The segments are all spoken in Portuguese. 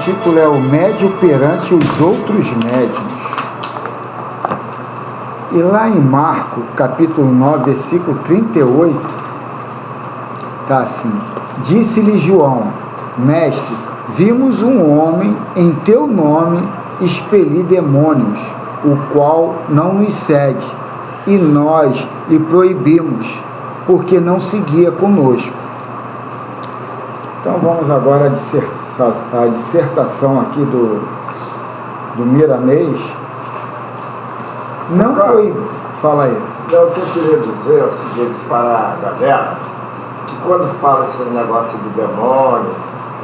título é O Médio perante os outros médios. E lá em Marcos, capítulo 9, versículo 38, está assim: Disse-lhe João: Mestre, vimos um homem em teu nome expelir demônios, o qual não nos segue, e nós lhe proibimos, porque não seguia conosco. Então vamos agora à dissertação aqui do Miramês. Não foi. Fala aí. Não, o que eu queria dizer é o seguinte para a galera, que quando fala esse negócio de demônio,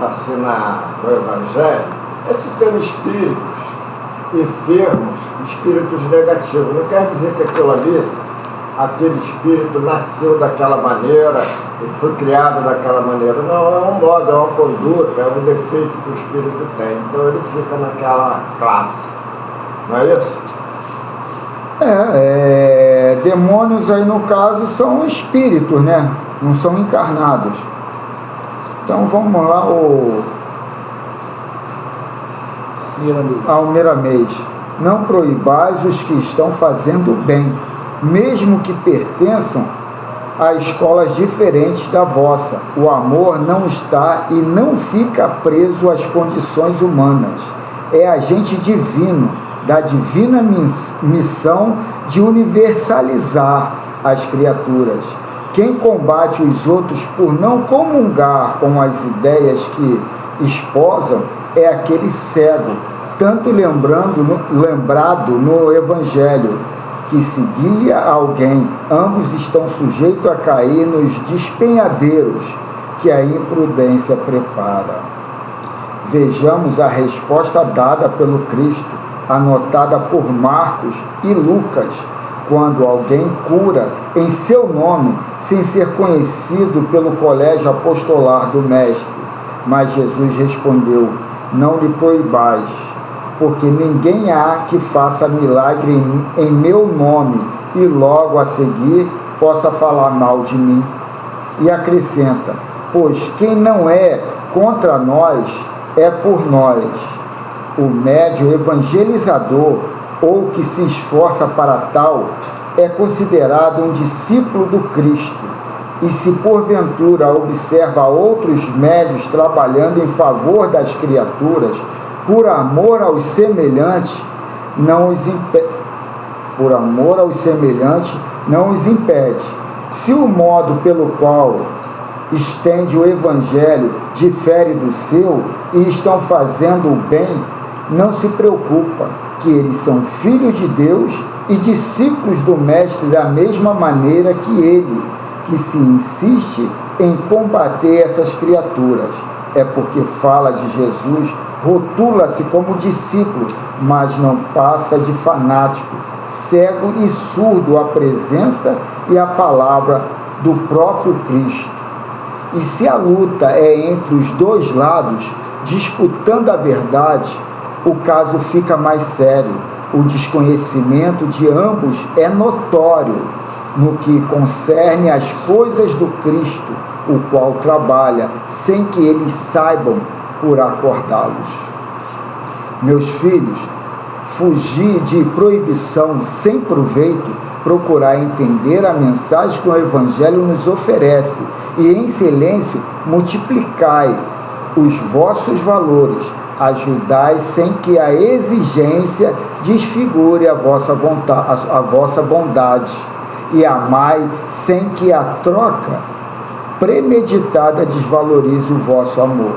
assim no Evangelho, é citando espíritos enfermos, espíritos negativos. Não quer dizer que aquilo ali, aquele espírito nasceu daquela maneira e foi criado daquela maneira. Não, é um modo, é uma conduta, é um defeito que o espírito tem. Então ele fica naquela classe. Não é isso? Demônios aí no caso são espíritos, né? Não são encarnados. Então vamos lá ao Miramês. Não proibais os que estão fazendo bem, mesmo que pertençam a escolas diferentes da vossa. O amor não está e não fica preso às condições humanas. É agente divino, da divina missão de universalizar as criaturas. Quem combate os outros por não comungar com as ideias que esposam é aquele cego, tanto lembrado no Evangelho, que se guia alguém. Ambos estão sujeitos a cair nos despenhadeiros que a imprudência prepara. Vejamos a resposta dada pelo Cristo, anotada por Marcos e Lucas, quando alguém cura em seu nome, sem ser conhecido pelo colégio apostolar do Mestre. Mas Jesus respondeu: não lhe proibais, porque ninguém há que faça milagre em meu nome e logo a seguir possa falar mal de mim. E acrescenta: pois quem não é contra nós é por nós. O médio evangelizador, ou que se esforça para tal, é considerado um discípulo do Cristo. E se porventura observa outros médios trabalhando em favor das criaturas, por amor aos semelhantes, não os impede. Se o modo pelo qual estende o Evangelho difere do seu e estão fazendo o bem, não se preocupa, que eles são filhos de Deus e discípulos do Mestre da mesma maneira que ele, que se insiste em combater essas criaturas. É porque fala de Jesus, rotula-se como discípulo, mas não passa de fanático, cego e surdo à presença e à palavra do próprio Cristo. E se a luta é entre os dois lados, disputando a verdade, o caso fica mais sério. O desconhecimento de ambos é notório no que concerne às coisas do Cristo, o qual trabalha sem que eles saibam por acordá-los. Meus filhos, fugir de proibição sem proveito, procurar entender a mensagem que o Evangelho nos oferece e em silêncio multiplicai os vossos valores, ajudai sem que a exigência desfigure a vossa bondade, e amai sem que a troca premeditada desvalorize o vosso amor.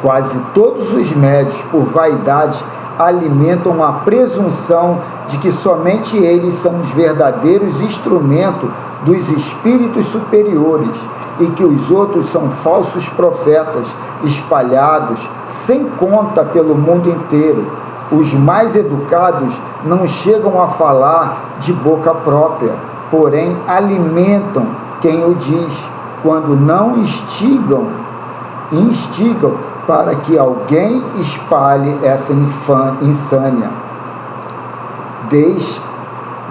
Quase todos os médios, por vaidade, alimentam a presunção de que somente eles são os verdadeiros instrumentos dos espíritos superiores e que os outros são falsos profetas espalhados sem conta pelo mundo inteiro. Os mais educados não chegam a falar de boca própria, porém alimentam quem o diz, quando não instigam para que alguém espalhe essa insânia.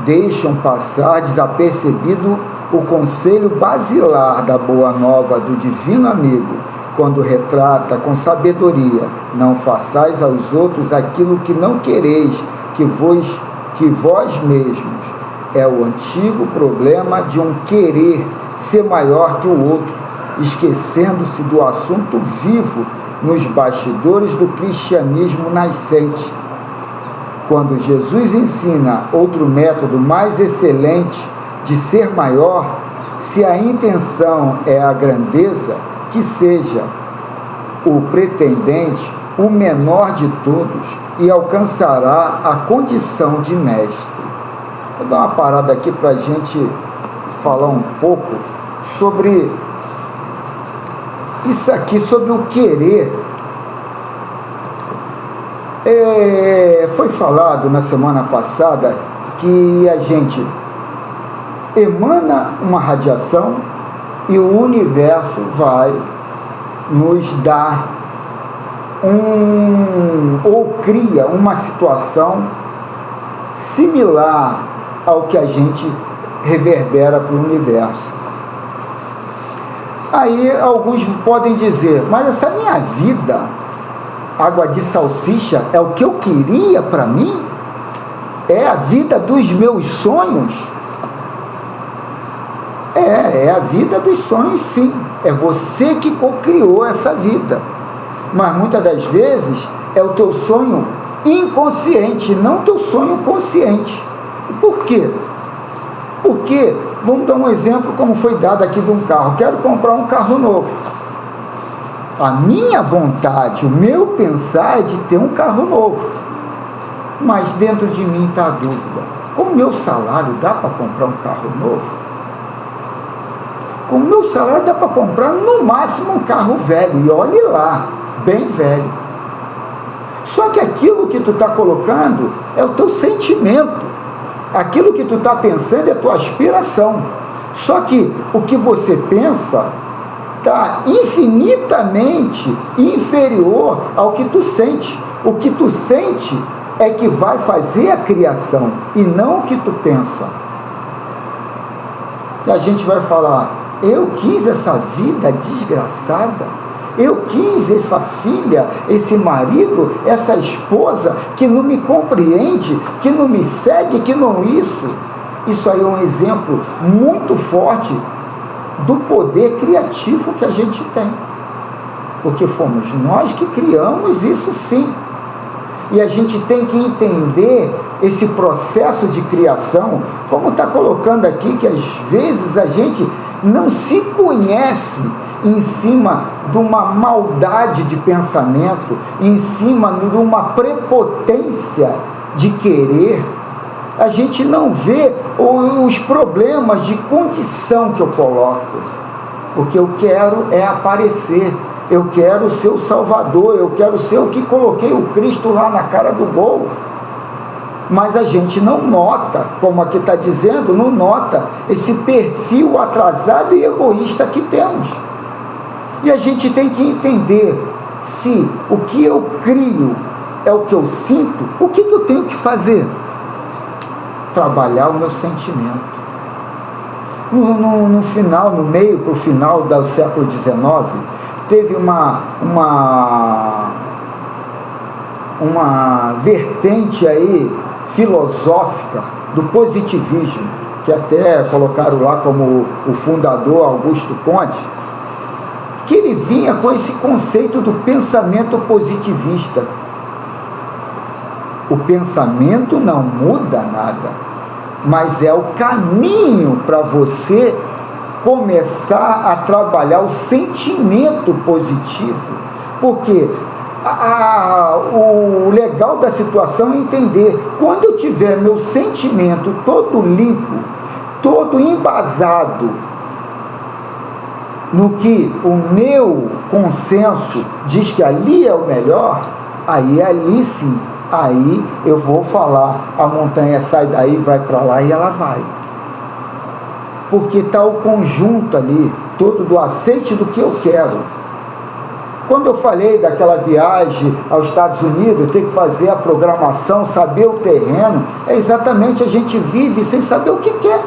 Deixam passar desapercebido o conselho basilar da boa nova do divino amigo, quando retrata com sabedoria: não façais aos outros aquilo que não quereis que vós mesmos. É o antigo problema de um querer ser maior que o outro, esquecendo-se do assunto vivo nos bastidores do cristianismo nascente. Quando Jesus ensina outro método mais excelente de ser maior, se a intenção é a grandeza, que seja o pretendente o menor de todos e alcançará a condição de mestre. Vou dar uma parada aqui para a gente falar um pouco sobre isso aqui, sobre o querer. Foi falado na semana passada que a gente emana uma radiação e o universo vai nos dar ou cria uma situação similar ao que a gente reverbera para o universo. Aí alguns podem dizer: mas essa minha vida, água de salsicha, é o que eu queria para mim? É a vida dos meus sonhos? É a vida dos sonhos, sim. É você que co-criou essa vida. Mas muitas das vezes é o teu sonho inconsciente, não o teu sonho consciente. Por quê? Porque, vamos dar um exemplo como foi dado aqui de um carro. Quero comprar um carro novo. A minha vontade, o meu pensar é de ter um carro novo. Mas dentro de mim está a dúvida: com o meu salário dá para comprar um carro novo? Com o meu salário dá para comprar no máximo um carro velho, e olhe lá, bem velho. Só que aquilo que tu está colocando é o teu sentimento, aquilo que tu está pensando é a tua aspiração. Só que o que você pensa está infinitamente inferior ao que tu sente. O que tu sente é que vai fazer a criação e não o que tu pensa. E a gente vai falar: eu quis essa vida desgraçada, eu quis essa filha, esse marido, essa esposa que não me compreende, que não me segue, que não isso. Isso aí é um exemplo muito forte do poder criativo que a gente tem, porque fomos nós que criamos isso, sim. E a gente tem que entender esse processo de criação, como está colocando aqui, que às vezes a gente não se conhece em cima de uma maldade de pensamento, em cima de uma prepotência de querer. A gente não vê os problemas de condição que eu coloco, porque eu quero é aparecer, eu quero ser o Salvador, eu quero ser o que coloquei o Cristo lá na cara do gol. Mas a gente não nota, como aqui está dizendo, não nota esse perfil atrasado e egoísta que temos. E a gente tem que entender se o que eu crio é o que eu sinto, o que eu tenho que fazer? Trabalhar o meu sentimento. No final, no meio para o final do século XIX, teve uma vertente aí filosófica do positivismo, que até colocaram lá como o fundador Augusto Comte, que ele vinha com esse conceito do pensamento positivista. O pensamento não muda nada, mas é o caminho para você começar a trabalhar o sentimento positivo, porque o legal da situação é entender: quando eu tiver meu sentimento todo limpo, todo embasado no que o meu consenso diz que ali é o melhor, aí ali sim, aí eu vou falar: a montanha sai daí, vai para lá, e ela vai. Porque está o conjunto ali, todo do aceite do que eu quero. Quando eu falei daquela viagem aos Estados Unidos, ter que fazer a programação, saber o terreno, é exatamente: a gente vive sem saber o que quer.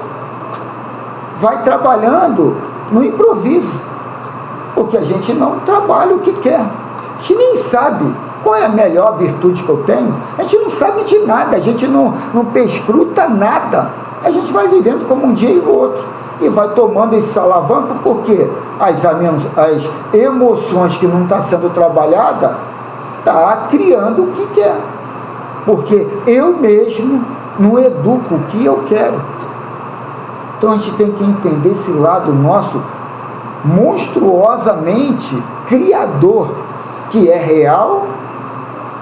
Vai trabalhando no improviso. porque a gente não trabalha o que quer. A gente nem sabe qual é a melhor virtude que eu tenho. A gente não sabe de nada, a gente não perscruta nada. A gente vai vivendo como um dia e o outro. E vai tomando esse alavanco, porque as emoções que não estão sendo trabalhadas, está criando o que quer. Porque eu mesmo não educo o que eu quero. Então a gente tem que entender esse lado nosso monstruosamente criador, que é real,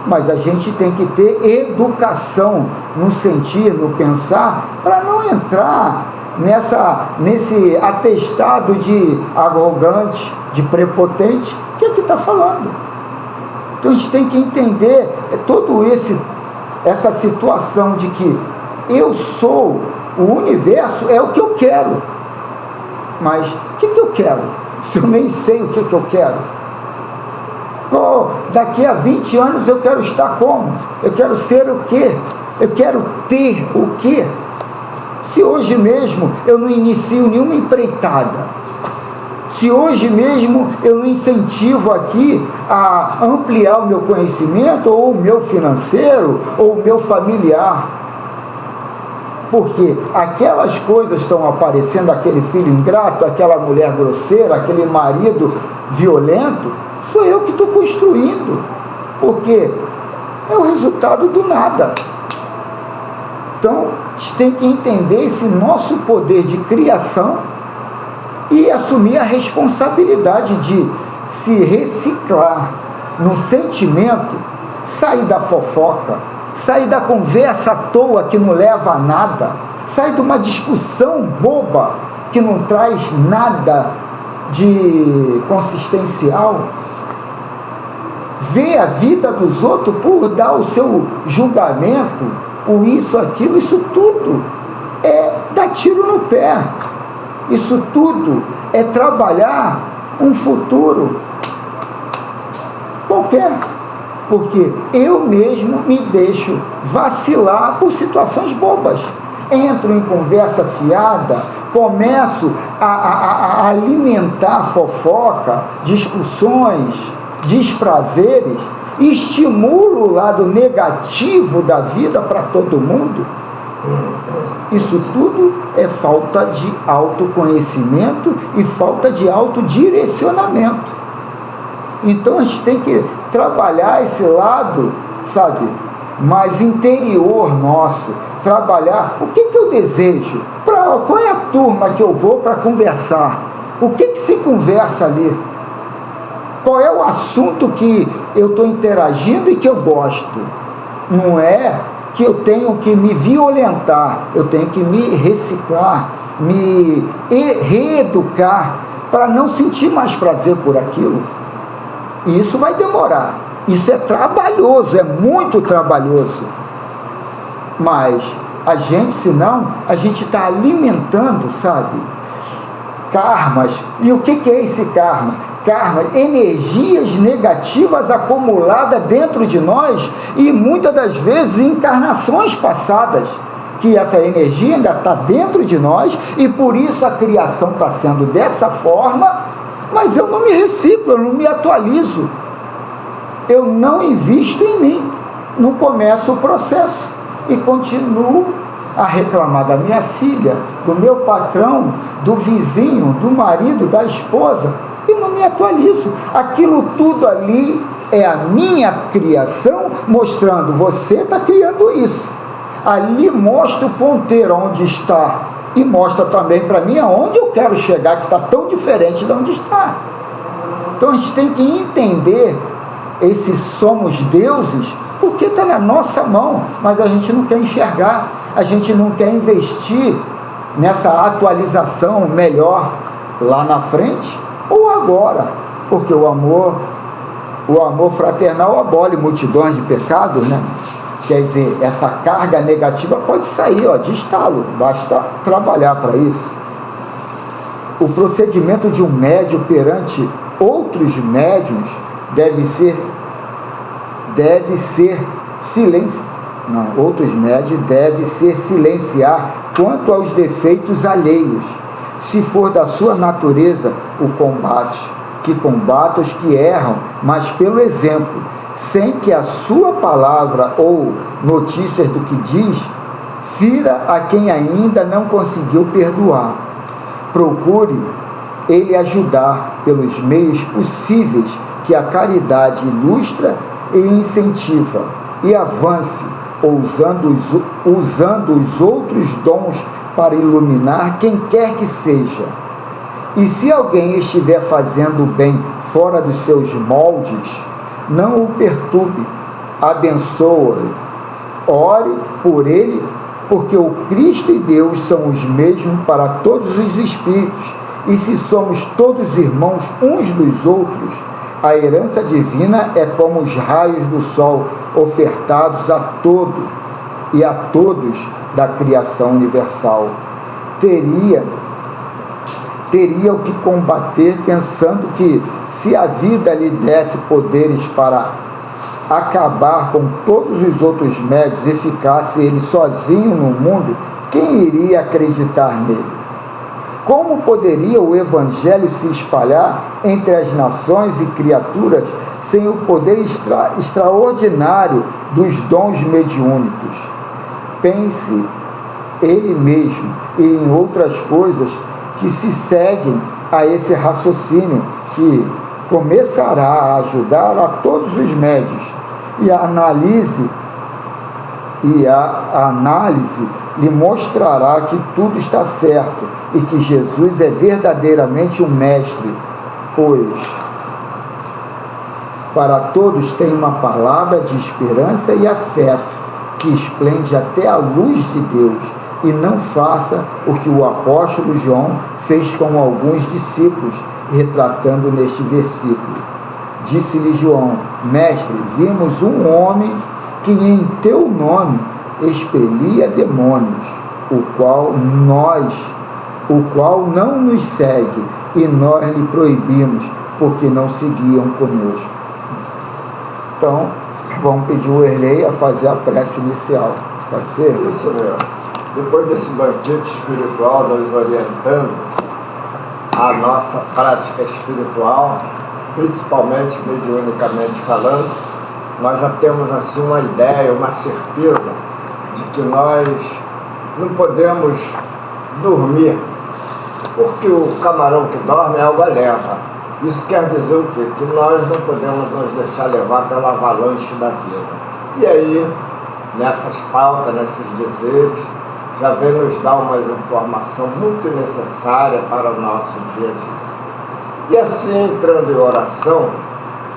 mas a gente tem que ter educação no sentir, no pensar, para não entrar nesse atestado de arrogante, de prepotente, que está falando. Então a gente tem que entender essa situação de que eu sou o universo, é o que eu quero. Mas o que eu quero? Se eu nem sei o que eu quero. Daqui a 20 anos eu quero estar como? Eu quero ser o quê? Eu quero ter o quê? Se hoje mesmo eu não inicio nenhuma empreitada, se hoje mesmo eu não incentivo aqui a ampliar o meu conhecimento, ou o meu financeiro, ou o meu familiar, porque aquelas coisas estão aparecendo, aquele filho ingrato, aquela mulher grosseira, aquele marido violento, sou eu que estou construindo, porque é o resultado do nada. Então, a gente tem que entender esse nosso poder de criação e assumir a responsabilidade de se reciclar no sentimento, sair da fofoca, sair da conversa à toa que não leva a nada, sair de uma discussão boba que não traz nada de consistencial, ver a vida dos outros por dar o seu julgamento, por isso, aquilo, isso tudo é dar tiro no pé. Isso tudo é trabalhar um futuro qualquer, porque eu mesmo me deixo vacilar por situações bobas. Entro em conversa fiada, começo a alimentar fofoca, discussões, desprazeres, estimulo o lado negativo da vida para todo mundo. Isso tudo é falta de autoconhecimento e falta de autodirecionamento. Então a gente tem que trabalhar esse lado, sabe, mais interior nosso, trabalhar o que eu desejo, qual é a turma que eu vou para conversar, o que se conversa ali, qual é o assunto que eu estou interagindo e que eu gosto. Não é que eu tenho que me violentar, eu tenho que me reciclar, me reeducar para não sentir mais prazer por aquilo. E isso vai demorar, isso é trabalhoso, é muito trabalhoso, mas a gente, senão, a gente está alimentando, sabe, karmas. E o que é esse karma? Karma, energias negativas acumuladas dentro de nós, e muitas das vezes encarnações passadas, que essa energia ainda está dentro de nós, e por isso a criação está sendo dessa forma, mas eu não me reciclo, eu não me atualizo, eu não invisto em mim, não começo o processo, e continuo a reclamar da minha filha, do meu patrão, do vizinho, do marido, da esposa, e não me atualizo. Aquilo tudo ali é a minha criação, mostrando, você está criando isso. Ali mostra o ponteiro onde está, e mostra também para mim aonde eu quero chegar, que está tão diferente de onde está. Então a gente tem que entender esse somos deuses, porque está na nossa mão, mas a gente não quer enxergar, a gente não quer investir nessa atualização melhor lá na frente ou agora, porque o amor fraternal abole multidões de pecados, né? Quer dizer, essa carga negativa pode sair, de estalo, basta trabalhar para isso. O procedimento de um médium perante outros médiuns deve ser silenciar quanto aos defeitos alheios, se for da sua natureza o combate que combata os que erram, mas pelo exemplo, sem que a sua palavra ou notícias do que diz fira a quem ainda não conseguiu perdoar. Procure ele ajudar pelos meios possíveis que a caridade ilustra e incentiva, e avance, usando os outros dons para iluminar quem quer que seja. E se alguém estiver fazendo bem fora dos seus moldes, não o perturbe, abençoe-o, ore por ele, porque o Cristo e Deus são os mesmos para todos os espíritos, e se somos todos irmãos uns dos outros, a herança divina é como os raios do sol ofertados a todo e a todos da criação universal. Teria o que combater pensando que, se a vida lhe desse poderes para acabar com todos os outros médios e ficasse ele sozinho no mundo, quem iria acreditar nele? Como poderia o Evangelho se espalhar entre as nações e criaturas sem o poder extraordinário dos dons mediúnicos? Pense ele mesmo e em outras coisas que se seguem a esse raciocínio, que começará a ajudar a todos os médios, e a análise lhe mostrará que tudo está certo e que Jesus é verdadeiramente um mestre, pois para todos tem uma palavra de esperança e afeto que esplende até a luz de Deus, e não faça o que o apóstolo João fez com alguns discípulos, retratando neste versículo. Disse-lhe João: Mestre, vimos um homem que em teu nome expelia demônios, o qual não nos segue, e nós lhe proibimos, porque não seguiam conosco. Então, vamos pedir o Erlei a fazer a prece inicial. Pode ser? Isso mesmo. Depois desse banquete espiritual, nós orientando a nossa prática espiritual, principalmente mediunicamente falando, nós já temos assim uma ideia, uma certeza de que nós não podemos dormir, porque o camarão que dorme é algo leva. Isso quer dizer o quê? Que nós não podemos nos deixar levar pela avalanche da vida. E aí, nessas pautas, nesses dizeres, já vem nos dar uma informação muito necessária para o nosso dia a dia. E assim, entrando em oração,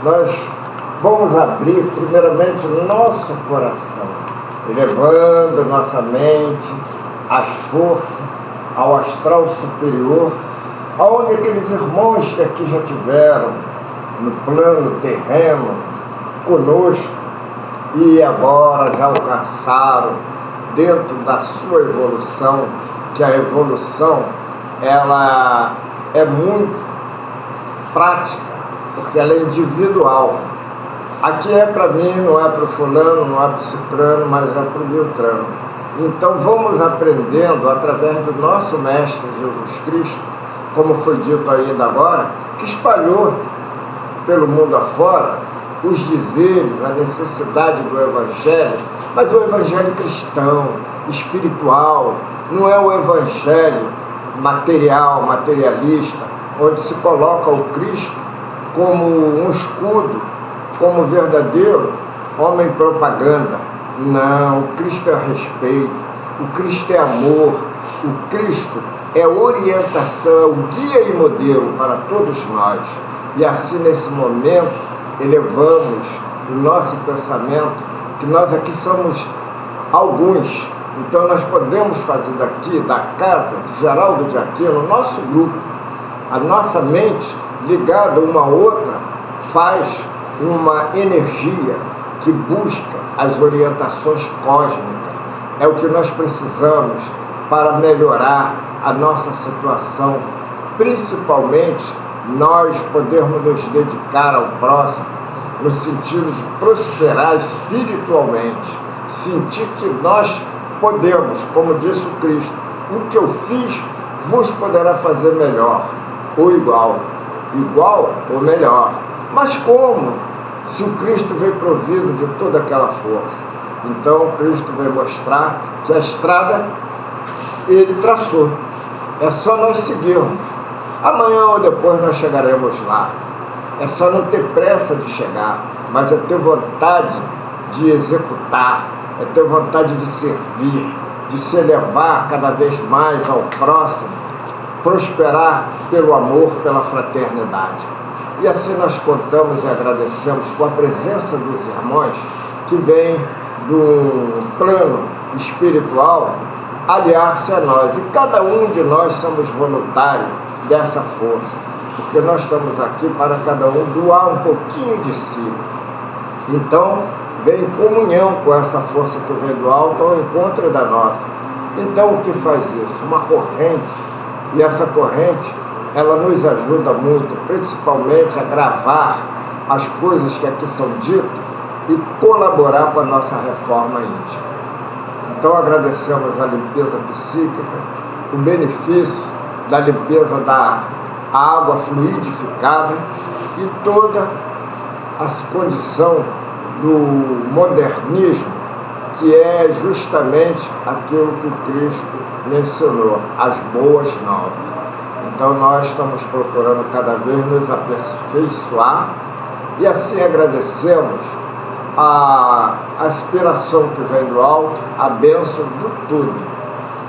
nós vamos abrir primeiramente o nosso coração, elevando nossa mente às forças, ao astral superior, aonde aqueles irmãos que aqui já tiveram no plano terreno conosco e agora já alcançaram dentro da sua evolução, que a evolução ela é muito prática, porque ela é individual. Aqui é para mim, não é para o fulano, não é para o ciclano, mas é para o beltrano. Então vamos aprendendo através do nosso Mestre Jesus Cristo, como foi dito ainda agora, que espalhou pelo mundo afora os dizeres, a necessidade do Evangelho, mas o Evangelho cristão, espiritual, não é o Evangelho material, materialista, onde se coloca o Cristo como um escudo, como verdadeiro homem propaganda. Não, o Cristo é respeito, o Cristo é amor, o Cristo é orientação, é o guia e modelo para todos nós. E assim, nesse momento, elevamos o nosso pensamento, que nós aqui somos alguns, então nós podemos fazer daqui, da casa de Geraldo de Aquino, nosso grupo, a nossa mente ligada uma à outra, faz uma energia que busca as orientações cósmicas. É o que nós precisamos para melhorar a nossa situação, principalmente nós podermos nos dedicar ao próximo, no sentido de prosperar espiritualmente, sentir que nós podemos, como disse o Cristo, o que eu fiz vos poderá fazer melhor ou igual. igual ou melhor. Mas como? Se o Cristo veio provido de toda aquela força. Então Cristo veio mostrar que a estrada Ele traçou. É só nós seguirmos. Amanhã ou depois nós chegaremos lá. É só não ter pressa de chegar, mas é ter vontade de executar, é ter vontade de servir, de se elevar cada vez mais ao próximo, prosperar pelo amor, pela fraternidade. E assim nós contamos e agradecemos com a presença dos irmãos que vêm do plano espiritual aliar-se a nós. E cada um de nós somos voluntários dessa força, porque nós estamos aqui para cada um doar um pouquinho de si. Então, vem em comunhão com essa força que vem do alto ao encontro da nossa. Então, o que faz isso? Uma corrente, e essa corrente, ela nos ajuda muito, principalmente a gravar as coisas que aqui são ditas e colaborar com a nossa reforma íntima. Então, agradecemos a limpeza psíquica, o benefício da limpeza da água fluidificada e toda a condição do modernismo, que é justamente aquilo que o Cristo mencionou, as boas novas. Então nós estamos procurando cada vez nos aperfeiçoar e assim agradecemos a aspiração que vem do alto, a bênção do tudo.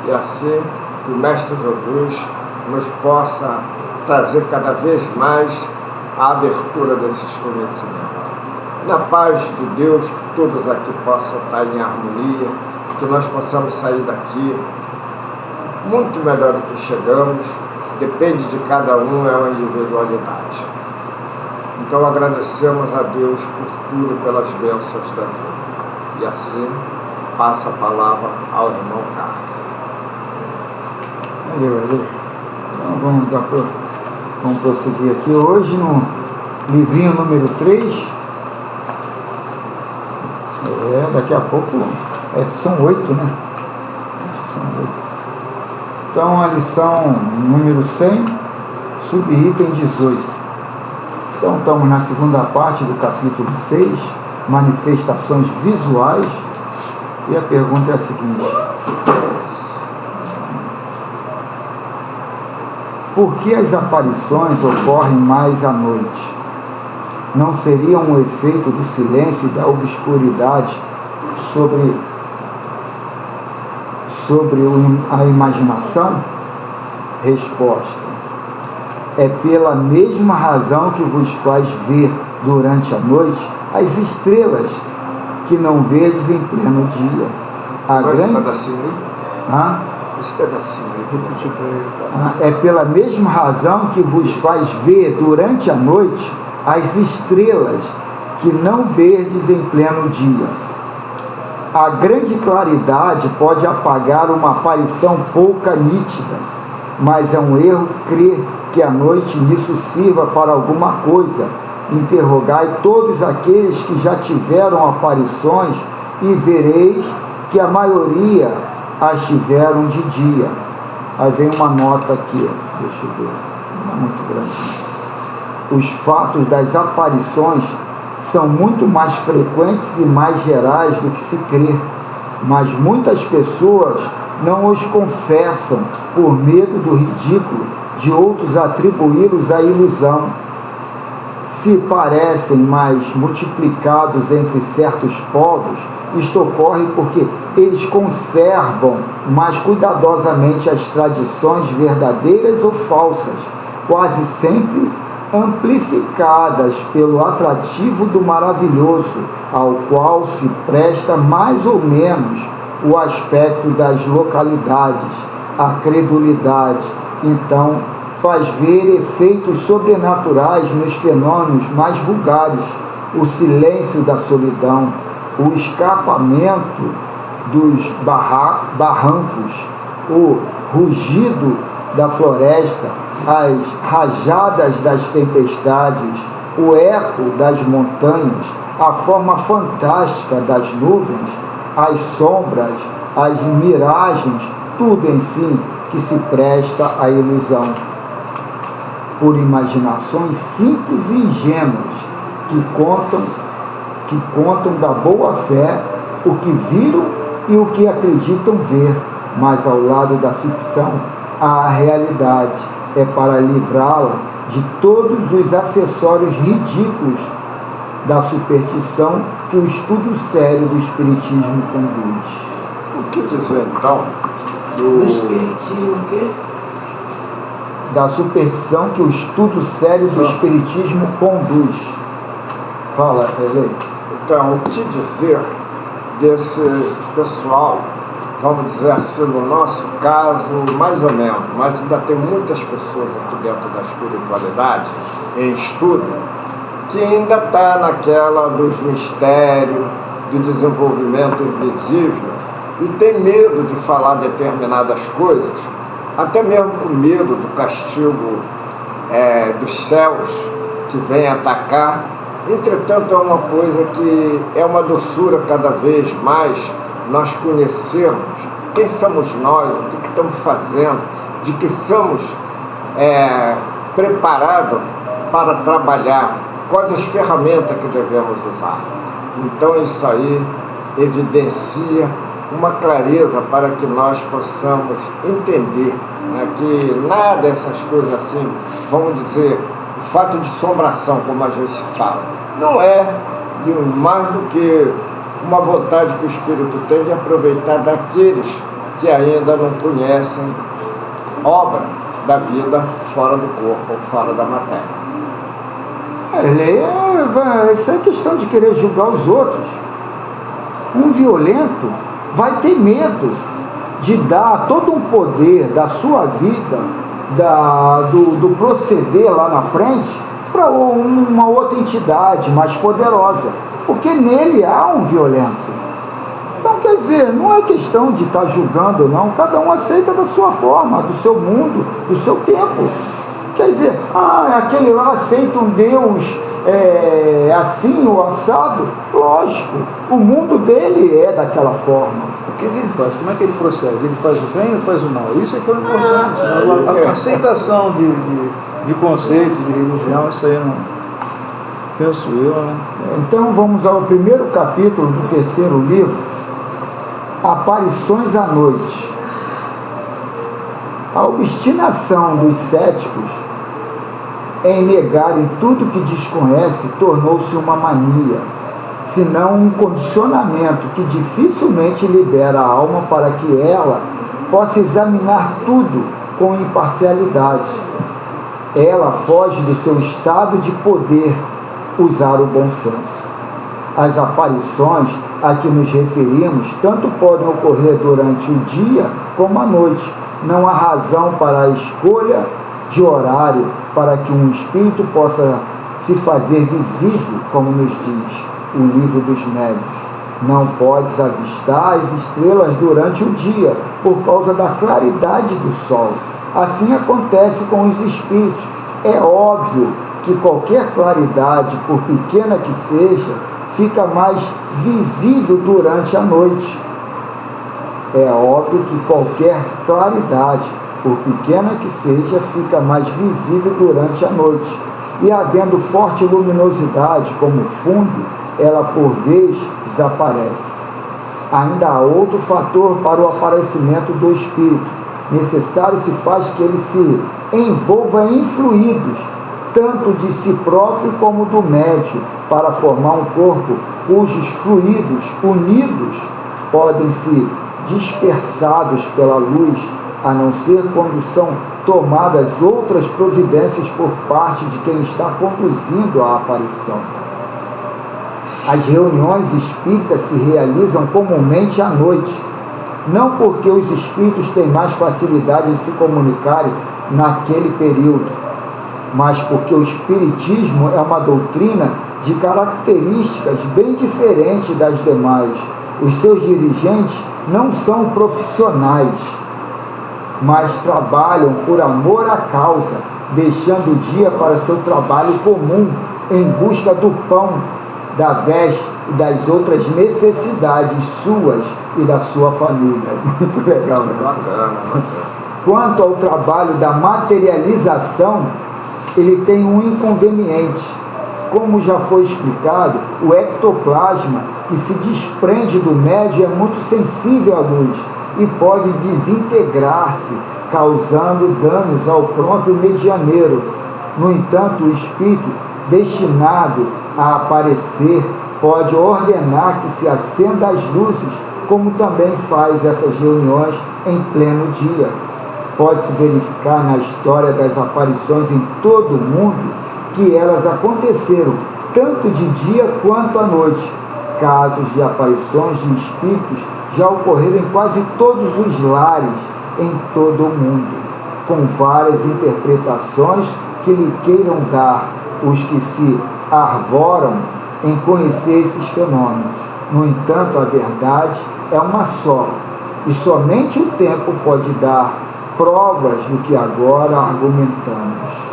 E assim que o Mestre Jesus nos possa trazer cada vez mais a abertura desses conhecimentos. Na paz de Deus, que todos aqui possam estar em harmonia, que nós possamos sair daqui muito melhor do que chegamos. Depende de cada um, é uma individualidade. Então agradecemos a Deus por tudo, pelas bênçãos da vida. E assim, passa a palavra ao irmão Carlos. Valeu. Então vamos prosseguir aqui hoje no livrinho número 3. Daqui a pouco são 8, né? Acho que são 8. Então a lição número 100, subitem 18. Então estamos na segunda parte do capítulo 6, manifestações visuais, e a pergunta é a seguinte: por que as aparições ocorrem mais à noite? Não seria um efeito do silêncio e da obscuridade sobre a imaginação? Resposta: é pela mesma razão que vos faz ver durante a noite as estrelas que não vedes em pleno dia. Esse pedacinho aí? Esse pedacinho aí. É pela mesma razão que vos faz ver durante a noite as estrelas que não verdes em pleno dia. A grande claridade pode apagar uma aparição pouca nítida, mas é um erro crer que a noite nisso sirva para alguma coisa. Interrogai todos aqueles que já tiveram aparições e vereis que a maioria as tiveram de dia. Aí vem uma nota aqui, deixa eu ver, não é muito grande. Os fatos das aparições são muito mais frequentes e mais gerais do que se crê, mas muitas pessoas não os confessam por medo do ridículo de outros atribuí-los à ilusão. Se parecem mais multiplicados entre certos povos, isto ocorre porque eles conservam mais cuidadosamente as tradições verdadeiras ou falsas, quase sempre amplificadas pelo atrativo do maravilhoso, ao qual se presta mais ou menos o aspecto das localidades. A credulidade, então, faz ver efeitos sobrenaturais nos fenômenos mais vulgares: o silêncio da solidão, o escapamento dos barrancos, o rugido da floresta, as rajadas das tempestades, o eco das montanhas, a forma fantástica das nuvens, as sombras, as miragens, tudo, enfim, que se presta à ilusão. por imaginações simples e ingênuas que contam da boa fé o que viram e o que acreditam ver, mas ao lado da ficção há a realidade, é para livrá-la de todos os acessórios ridículos da superstição que o estudo sério do Espiritismo conduz. O que dizer então Do Espiritismo o quê? Da superstição que o estudo sério do Espiritismo conduz. Fala, Elei. Então, o que dizer desse pessoal, vamos dizer assim, no nosso caso, mais ou menos, mas ainda tem muitas pessoas aqui dentro da espiritualidade, em estudo, que ainda está naquela dos mistérios, do desenvolvimento invisível, e tem medo de falar determinadas coisas, até mesmo com medo do castigo dos céus que vem atacar. Entretanto, é uma coisa que é uma doçura cada vez mais nós conhecermos quem somos nós, o que estamos fazendo, de que somos preparados para trabalhar, quais as ferramentas que devemos usar. Então isso aí evidencia uma clareza para que nós possamos entender, né, que nada dessas coisas assim, vamos dizer, o fato de assombração, como às vezes se fala, não é mais do que uma vontade que o Espírito tem de aproveitar daqueles que ainda não conhecem obra da vida fora do corpo, fora da matéria. Isso é questão de querer julgar os outros. Um violento vai ter medo de dar todo um poder da sua vida, do proceder lá na frente, para uma outra entidade mais poderosa, porque nele há um violento. Então, quer dizer, não é questão de estar julgando, não. Cada um aceita da sua forma, do seu mundo, do seu tempo. Quer dizer, aquele lá aceita um Deus assim ou assado. Lógico, o mundo dele é daquela forma. O que ele faz? Como é que ele procede? Ele faz o bem ou faz o mal? Isso é que é o importante. A aceitação de conceito, de religião, isso aí não... Penso eu, né? Então vamos ao primeiro capítulo do terceiro livro, Aparições à Noite. A obstinação dos céticos em negarem tudo que desconhece tornou-se uma mania, se não um condicionamento que dificilmente libera a alma para que ela possa examinar tudo com imparcialidade. Ela foge do seu estado de poder usar o bom senso. As aparições a que nos referimos tanto podem ocorrer durante o dia como à noite. Não há razão para a escolha de horário para que um espírito possa se fazer visível, como nos diz o livro dos médiuns. Não podes avistar as estrelas durante o dia, por causa da claridade do sol. Assim acontece com os espíritos. É óbvio que qualquer claridade, por pequena que seja, fica mais visível durante a noite. É óbvio que qualquer claridade, por pequena que seja, fica mais visível durante a noite. E havendo forte luminosidade como fundo, ela por vez desaparece. Ainda há outro fator para o aparecimento do espírito. Necessário se faz que ele se envolva em fluidos, tanto de si próprio como do médium, para formar um corpo cujos fluidos unidos podem ser dispersados pela luz, a não ser quando são tomadas outras providências por parte de quem está conduzindo a aparição. As reuniões espíritas se realizam comumente à noite, não porque os espíritos têm mais facilidade em se comunicarem naquele período, mas porque o espiritismo é uma doutrina de características bem diferentes das demais. Os seus dirigentes não são profissionais, mas trabalham por amor à causa, deixando o dia para seu trabalho comum em busca do pão, da veste e das outras necessidades suas e da sua família. Muito legal, né? Bacana. Quanto ao trabalho da materialização, ele tem um inconveniente. Como já foi explicado, o ectoplasma que se desprende do médio é muito sensível à luz e pode desintegrar-se, causando danos ao próprio medianeiro. No entanto, o espírito destinado a aparecer pode ordenar que se acenda as luzes, como também faz essas reuniões em pleno dia. Pode-se verificar na história das aparições em todo o mundo que elas aconteceram tanto de dia quanto à noite. Casos de aparições de espíritos já ocorreram em quase todos os lares em todo o mundo, com várias interpretações que lhe queiram dar os que se arvoram em conhecer esses fenômenos. No entanto, a verdade é uma só, e somente o tempo pode dar provas do que agora argumentamos.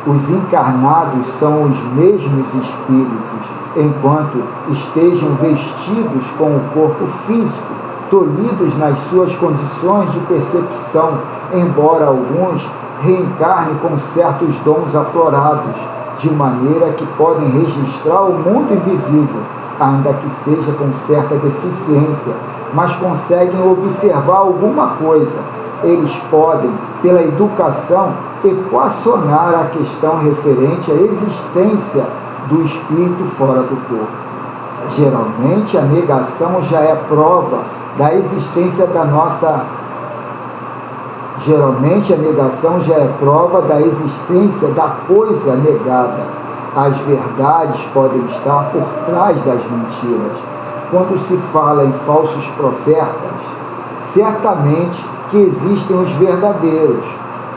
Os encarnados são os mesmos espíritos, enquanto estejam vestidos com o corpo físico, tolhidos nas suas condições de percepção, embora alguns reencarnem com certos dons aflorados, de maneira que podem registrar o mundo invisível, ainda que seja com certa deficiência, mas conseguem observar alguma coisa. Eles podem, pela educação, equacionar a questão referente à existência do espírito fora do corpo. Geralmente, a negação já é prova da existência da nossa... Geralmente, a negação já é prova da existência da coisa negada. As verdades podem estar por trás das mentiras. Quando se fala em falsos profetas, certamente que existem os verdadeiros.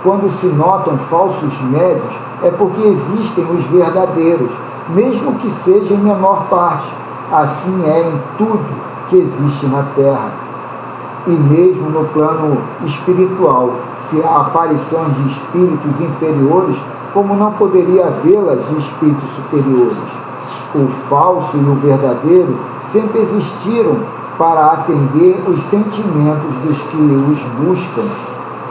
Quando se notam falsos médios, é porque existem os verdadeiros, mesmo que seja em menor parte. Assim é em tudo que existe na Terra. E mesmo no plano espiritual, se há aparições de espíritos inferiores, como não poderia havê-las de espíritos superiores? O falso e o verdadeiro sempre existiram para atender os sentimentos dos que os buscam.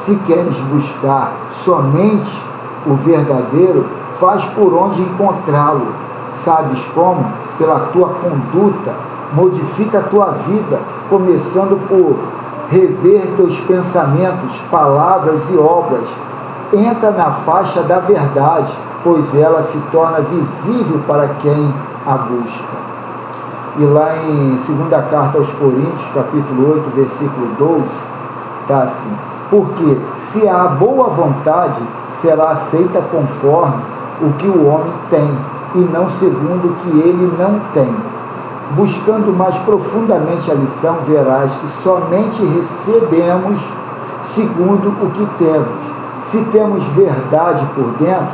Se queres buscar somente o verdadeiro, faz por onde encontrá-lo. Sabes como? Pela tua conduta. Modifica a tua vida, começando por rever teus pensamentos, palavras e obras. Entra na faixa da verdade, pois ela se torna visível para quem a busca. E lá em 2ª Carta aos Coríntios, capítulo 8, versículo 12, está assim: porque se há boa vontade, será aceita conforme o que o homem tem, e não segundo o que ele não tem. Buscando mais profundamente a lição, verás que somente recebemos segundo o que temos. Se temos verdade por dentro,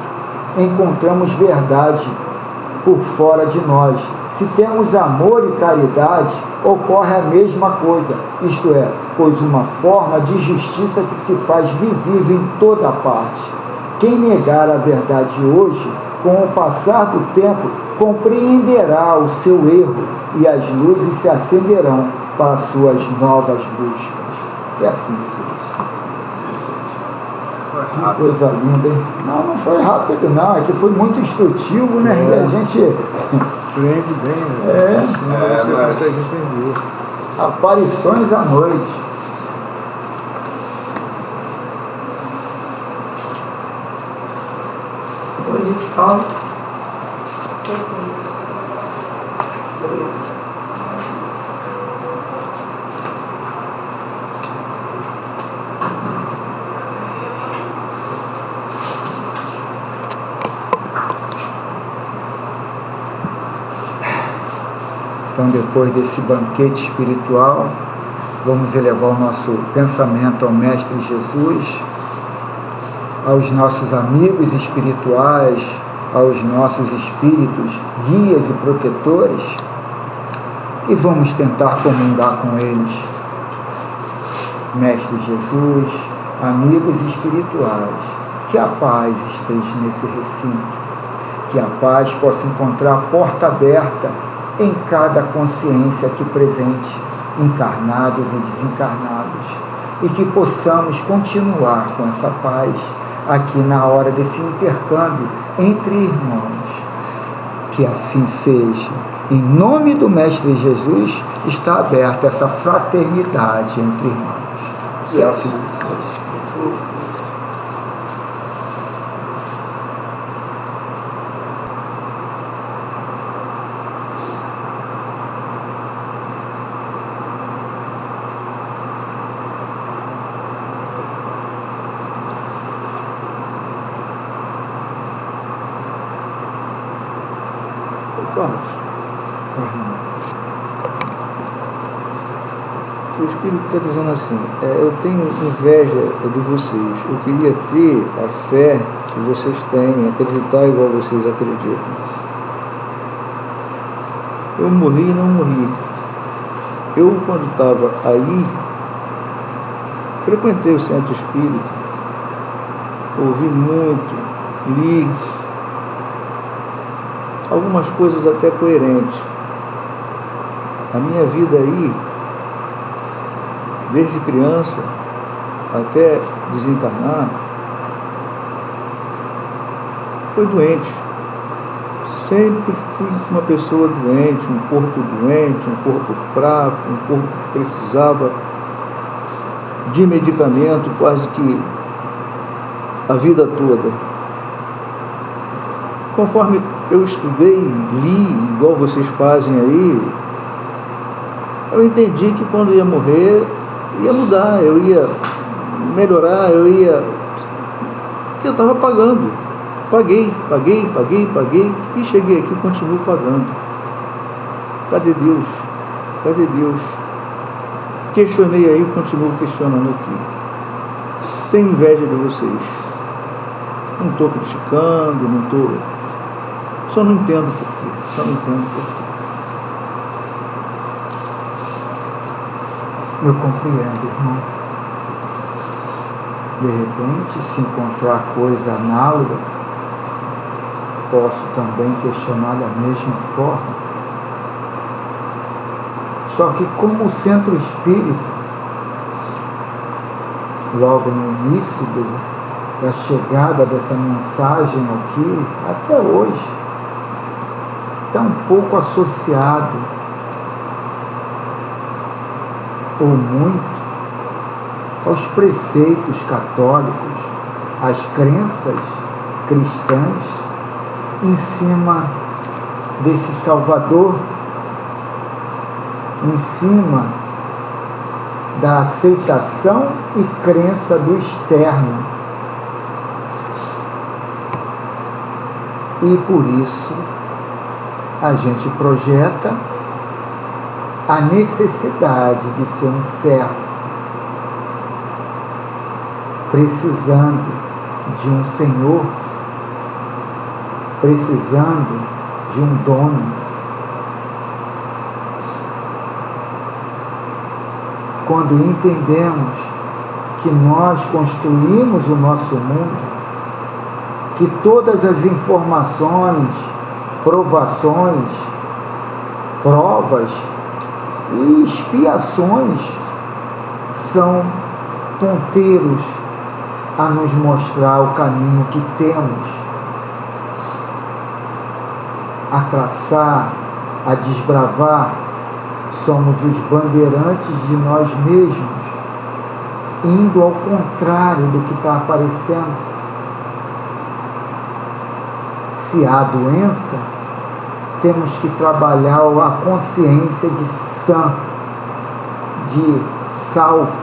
encontramos verdade por fora de nós. Se temos amor e caridade, ocorre a mesma coisa, isto é, pois uma forma de justiça que se faz visível em toda parte. Quem negar a verdade hoje, com o passar do tempo, compreenderá o seu erro e as luzes se acenderão para suas novas buscas. Que assim seja. Que coisa linda, hein? Não foi rápido não, é que foi muito instrutivo, né? E a gente... Prende bem, né? Senão você consegue entender. Aparições à noite. Hoje só Então, depois desse banquete espiritual, vamos elevar o nosso pensamento ao Mestre Jesus, aos nossos amigos espirituais, aos nossos espíritos, guias e protetores, e vamos tentar comungar com eles. Mestre Jesus, amigos espirituais, que a paz esteja nesse recinto, que a paz possa encontrar a porta aberta em cada consciência aqui presente, encarnados e desencarnados, e que possamos continuar com essa paz aqui na hora desse intercâmbio entre irmãos. Que assim seja. Em nome do Mestre Jesus, está aberta essa fraternidade entre irmãos. Que assim seja. Carlos, o Espírito está dizendo assim, eu tenho inveja de vocês, eu queria ter a fé que vocês têm, acreditar igual vocês acreditam. Eu morri e não morri. Eu, quando estava aí, frequentei o centro espírita, ouvi muito, li algumas coisas até coerentes. A minha vida aí, desde criança até desencarnar, foi doente. Sempre fui uma pessoa doente, um corpo doente, um corpo fraco, um corpo que precisava de medicamento quase que a vida toda. Conforme eu estudei, li, igual vocês fazem aí, eu entendi que quando ia morrer, ia mudar, eu ia melhorar, porque eu estava pagando. Paguei, e cheguei aqui e continuo pagando. Cadê Deus? Cadê Deus? Questionei aí e continuo questionando aqui. Tenho inveja de vocês. Não estou criticando, não estou... Só não entendo por quê. Eu compreendo, irmão. De repente, se encontrar coisa análoga, posso também questionar da mesma forma. Só que como o centro espírita, logo no início da chegada dessa mensagem aqui, até hoje, está um pouco associado, ou muito, aos preceitos católicos, às crenças cristãs, em cima desse Salvador, em cima da aceitação e crença do externo. E por isso a gente projeta a necessidade de ser um servo, precisando de um senhor, precisando de um dono. Quando entendemos que nós construímos o nosso mundo, que todas as informações, provações, provas e expiações são ponteiros a nos mostrar o caminho que temos a traçar, a desbravar. Somos os bandeirantes de nós mesmos, indo ao contrário do que está aparecendo. Se há doença, temos que trabalhar a consciência de sã, de salvo,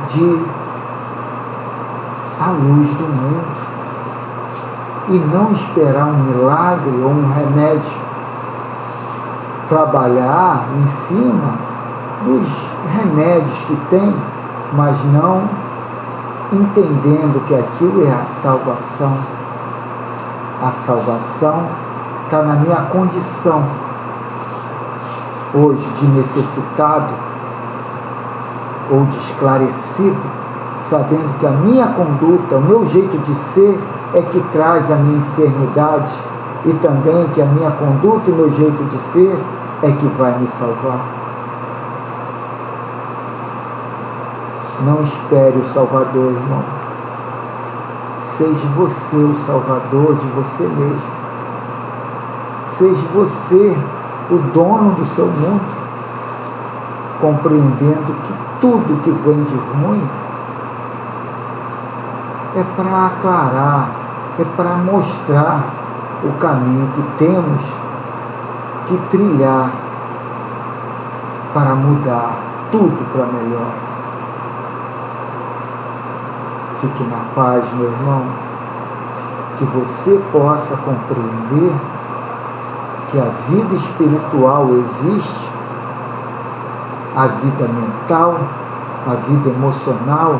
de a luz do mundo, e não esperar um milagre ou um remédio. Trabalhar em cima dos remédios que tem, mas não entendendo que aquilo é a salvação. A salvação está na minha condição hoje de necessitado ou de esclarecido, sabendo que a minha conduta, o meu jeito de ser é que traz a minha enfermidade, e também que a minha conduta e o meu jeito de ser é que vai me salvar. Não espere o Salvador, irmão. seja você o salvador de você mesmo. Seja você o dono do seu mundo, compreendendo que tudo que vem de ruim é para aclarar, é para mostrar o caminho que temos que trilhar para mudar tudo para melhor. Fique na paz, meu irmão, que você possa compreender que a vida espiritual existe, a vida mental, a vida emocional,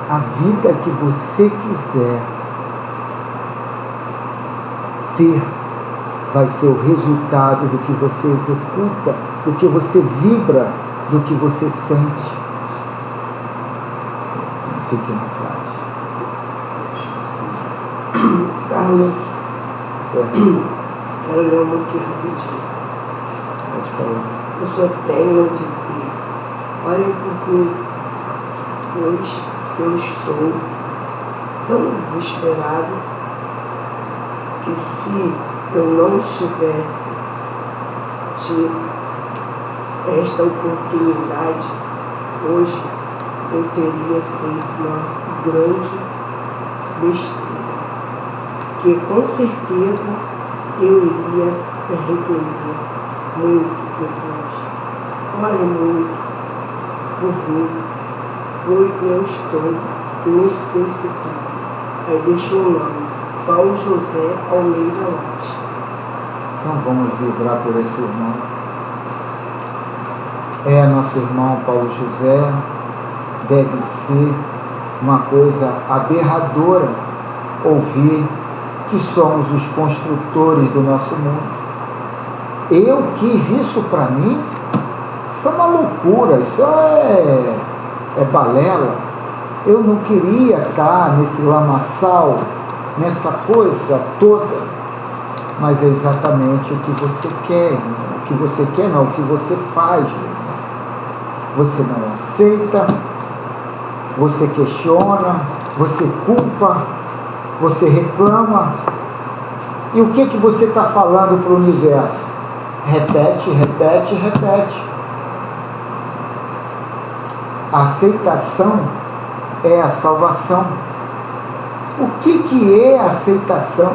a vida que você quiser ter, vai ser o resultado do que você executa, do que você vibra, do que você sente. Fique na paz. Carlos, quero ler um aqui rapidinho. Pode falar. O Senhor tem eu dizer, olhem por mim, pois eu estou tão desesperado que se eu não tivesse tido esta oportunidade hoje, eu teria feito uma grande besteira, que com certeza eu iria me arrepender muito depois. Olhem muito por mim, pois eu estou necessitado. Aí deixou o nome, Paulo José Almeida Lopes. Então vamos vibrar por esse irmão. Nosso irmão Paulo José. Deve ser uma coisa aberradora ouvir que somos os construtores do nosso mundo. Eu quis isso para mim? Isso é uma loucura, isso é balela. Eu não queria estar nesse lamaçal, nessa coisa toda. Mas é exatamente o que você quer, irmão. O que você quer não, o que você faz, irmão. Você não aceita, você questiona, você culpa, você reclama. E o que você está falando para o universo? Repete, repete, repete. A aceitação é a salvação. O que é aceitação?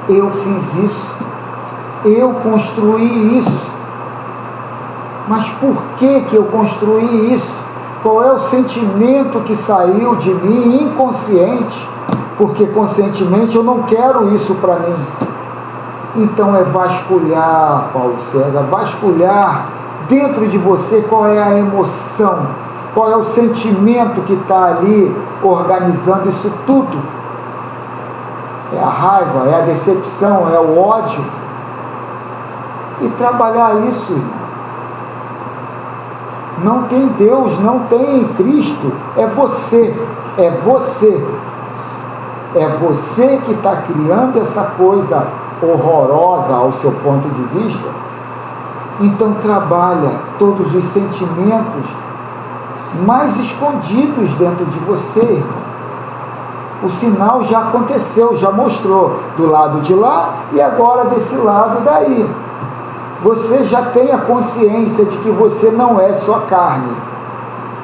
Eu fiz isso, eu construí isso. Mas por que eu construí isso? Qual é o sentimento que saiu de mim inconsciente? Porque conscientemente eu não quero isso para mim. Então é vasculhar, Paulo César, vasculhar dentro de você qual é a emoção, qual é o sentimento que está ali organizando isso tudo. É a raiva, é a decepção, é o ódio. E trabalhar isso, irmão. Não tem Deus, não tem Cristo, é você, é você. É você que está criando essa coisa horrorosa ao seu ponto de vista. Então trabalha todos os sentimentos mais escondidos dentro de você, irmão. O sinal já aconteceu, já mostrou do lado de lá e agora desse lado daí. Você já tem a consciência de que você não é só carne.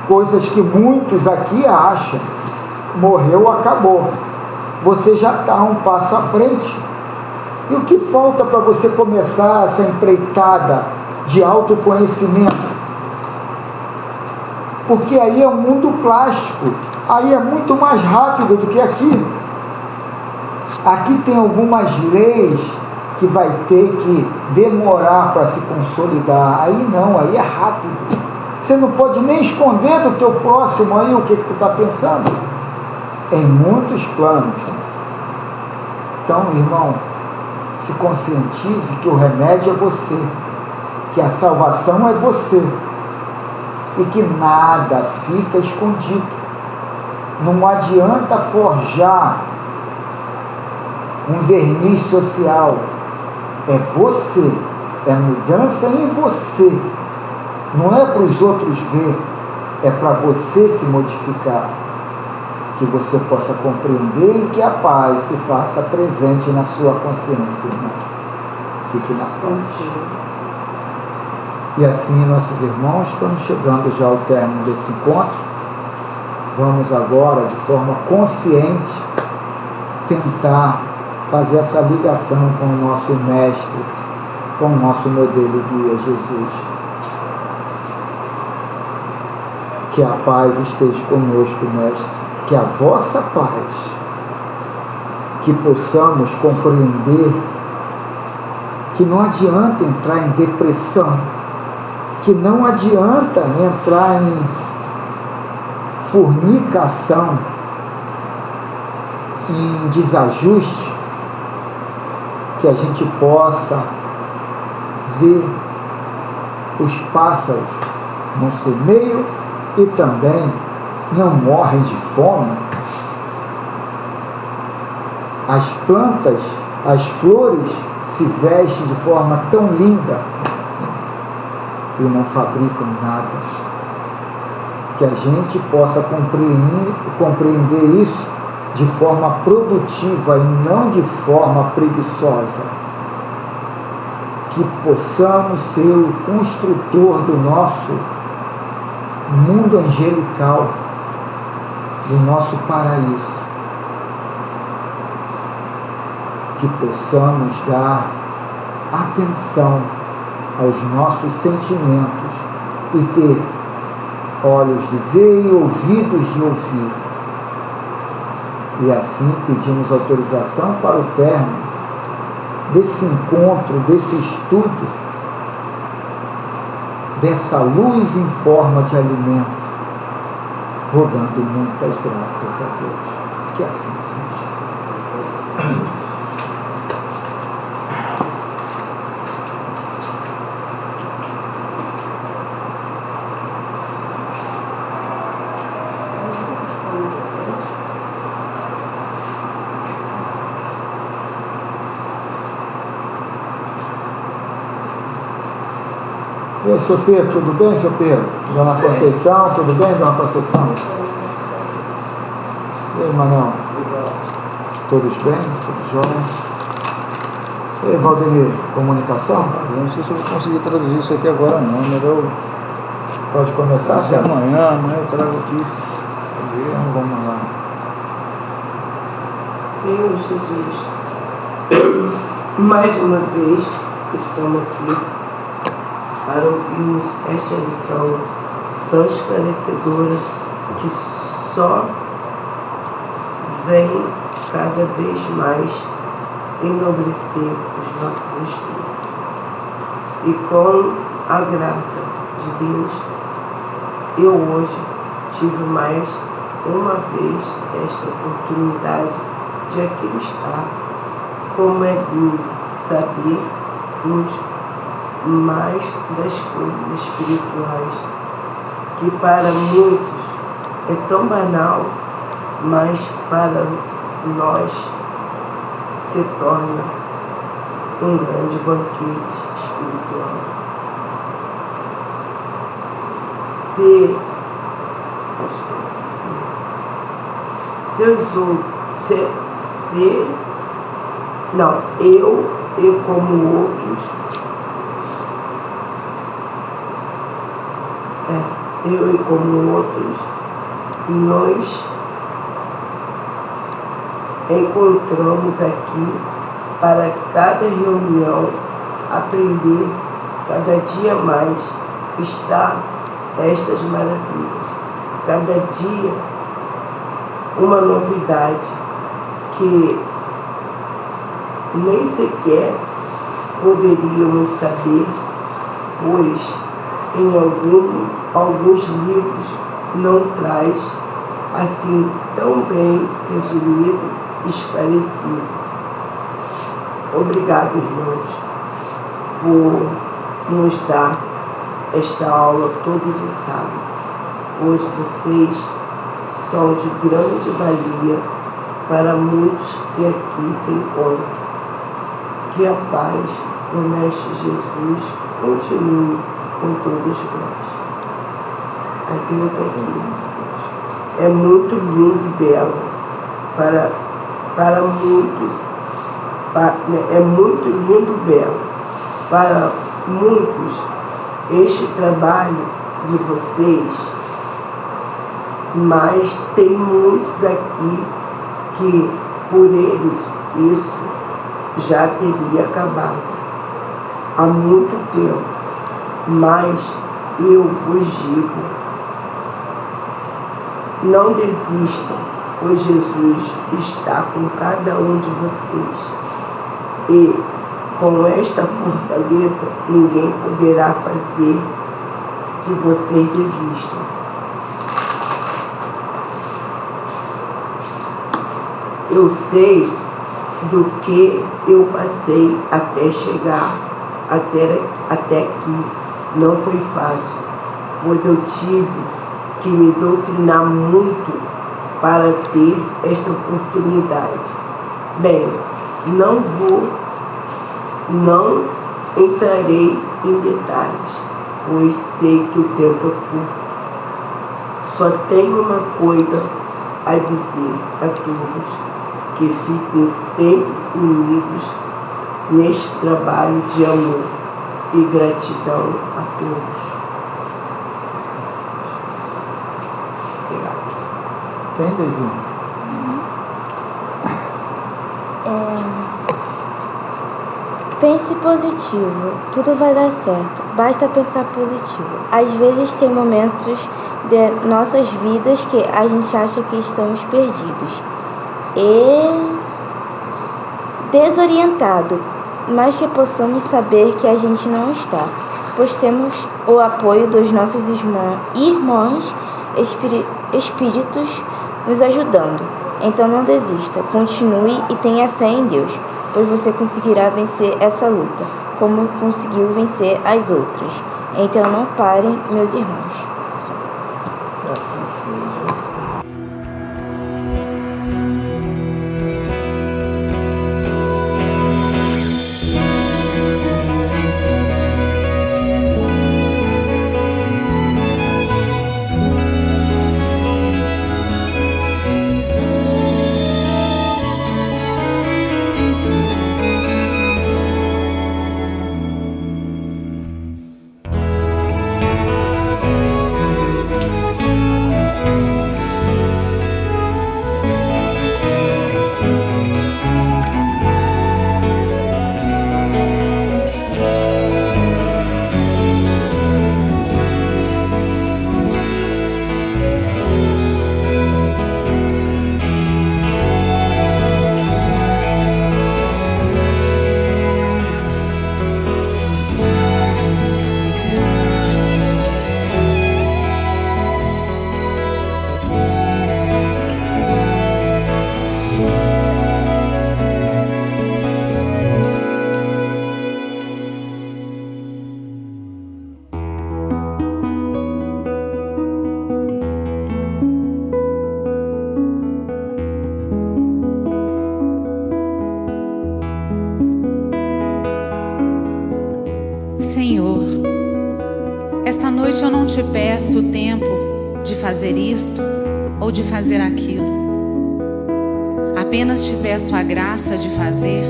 Coisas que muitos aqui acham. Morreu, acabou. Você já está um passo à frente. E o que falta para você começar essa empreitada de autoconhecimento? Porque aí é um mundo plástico. Aí é muito mais rápido do que aqui. Aqui tem algumas leis que vai ter que demorar para se consolidar. Aí não, aí é rápido. Você não pode nem esconder do teu próximo aí o que tu está pensando. Em muitos planos. Então, irmão, se conscientize que o remédio é você, que a salvação é você, e que nada fica escondido. Não adianta forjar um verniz social. É você, é mudança em você, não é para os outros ver. é para você se modificar, que você possa compreender e que a paz se faça presente na sua consciência, irmão. Fique na paz. E assim, nossos irmãos, estamos chegando já ao término desse encontro. Vamos agora, de forma consciente, tentar fazer essa ligação com o nosso Mestre, com o nosso modelo guia, Jesus. Que a paz esteja conosco, Mestre. Que a vossa paz, que possamos compreender que não adianta entrar em depressão, que não adianta entrar em fornicação, em desajuste, que a gente possa ver os pássaros não semeiam e também não morrem de fome. As plantas, as flores se vestem de forma tão linda e não fabricam nada. Que a gente possa compreender isso de forma produtiva e não de forma preguiçosa. Que possamos ser o construtor do nosso mundo angelical, do nosso paraíso. Que possamos dar atenção aos nossos sentimentos e ter olhos de ver e ouvidos de ouvir. E assim pedimos autorização para o término desse encontro, desse estudo, dessa luz em forma de alimento, rogando muitas graças a Deus. Que assim seja. E aí, seu Pedro, tudo bem, seu Pedro? Dona Conceição, tudo bem, Dona Conceição? E aí, Manel? Todos bem? Tudo jóia? E aí, Valdemir, comunicação? Eu não sei se eu vou conseguir traduzir isso aqui agora não, mas eu Pode começar, até amanhã eu trago aqui. Então, vamos lá. Senhor Jesus, mais uma vez estamos aqui para ouvirmos esta lição tão esclarecedora que só vem cada vez mais enobrecer os nossos espíritos. E com a graça de Deus, eu hoje tive mais uma vez esta oportunidade de aqui estar, como é bom sabermos mais das coisas espirituais, que para muitos é tão banal, mas para nós se torna um grande banquete espiritual. Eu como outros, eu e como outros, nós encontramos aqui para cada reunião aprender cada dia mais, estar estas maravilhas, cada dia uma novidade que nem sequer poderíamos saber, pois em alguns livros não traz assim tão bem resumido, esclarecido. Obrigado, irmãos, por nos dar esta aula todos os sábados, pois vocês são de grande valia para muitos que aqui se encontram. Que a paz do Mestre Jesus continue com todos nós. a Deus aqui. É muito lindo e belo para muitos. É muito lindo e belo para muitos este trabalho de vocês, mas tem muitos aqui que por eles isso já teria acabado há muito tempo. Mas eu vos digo, não desistam, pois Jesus está com cada um de vocês. E com esta fortaleza, ninguém poderá fazer que vocês desistam. Eu sei do que eu passei até chegar até aqui. Não foi fácil, pois eu tive que me doutrinar muito para ter esta oportunidade. Bem, não entrarei em detalhes, pois sei que o tempo é curto. Só tenho uma coisa a dizer a todos, que fiquem sempre unidos neste trabalho de amor e gratidão a todos. Tem, Deizinho? Pense positivo, tudo vai dar certo, basta pensar positivo. Às vezes tem momentos de nossas vidas que a gente acha que estamos perdidos e desorientado, mas que possamos saber que a gente não está, pois temos o apoio dos nossos irmãos espíritos nos ajudando. Então não desista, continue e tenha fé em Deus, pois você conseguirá vencer essa luta, como conseguiu vencer as outras. Então não parem, meus irmãos. Senhor, esta noite eu não te peço o tempo de fazer isto ou de fazer aquilo. Apenas te peço a graça de fazer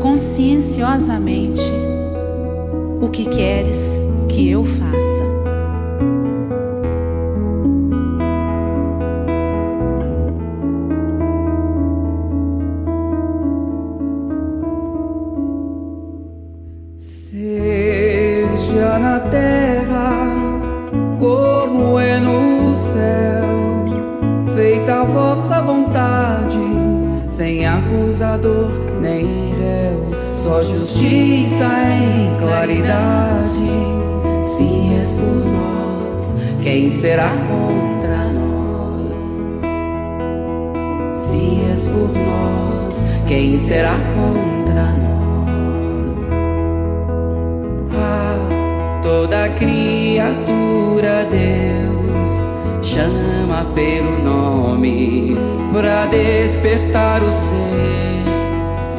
conscienciosamente o que queres que eu faça. Seja na terra como é no céu, feita a vossa vontade, sem acusador nem réu, só justiça em claridade. Se és por nós, quem será contra nós? Se és por nós, quem será contra nós? Toda criatura Deus chama pelo nome, pra despertar o ser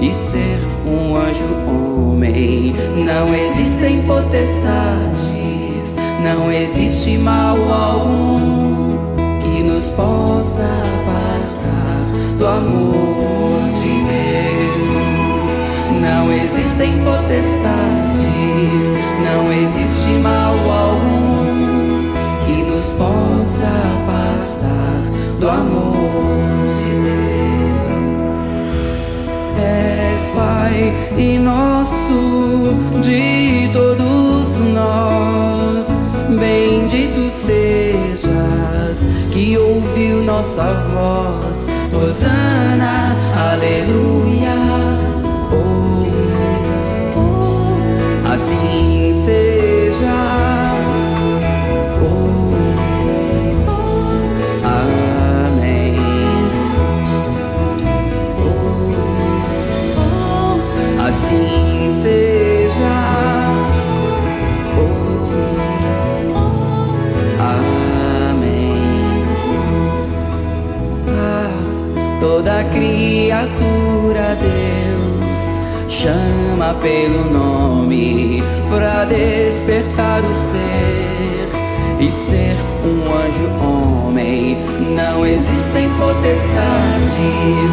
e ser um anjo homem. Não existem potestades Não existe mal algum que nos possa apartar do amor de Deus. Não existem potestades, não existe mal algum que nos possa apartar do amor de Deus. És Pai e nosso de todos nós, bendito sejas que ouviu nossa voz. Hosana, aleluia. Oh, oh, assim seja. Oh, oh, amém. Oh, oh, assim seja. Oh, oh, amém. Toda criatura Deus chama pelo nome pra despertar o ser e ser um anjo homem. Não existem potestades,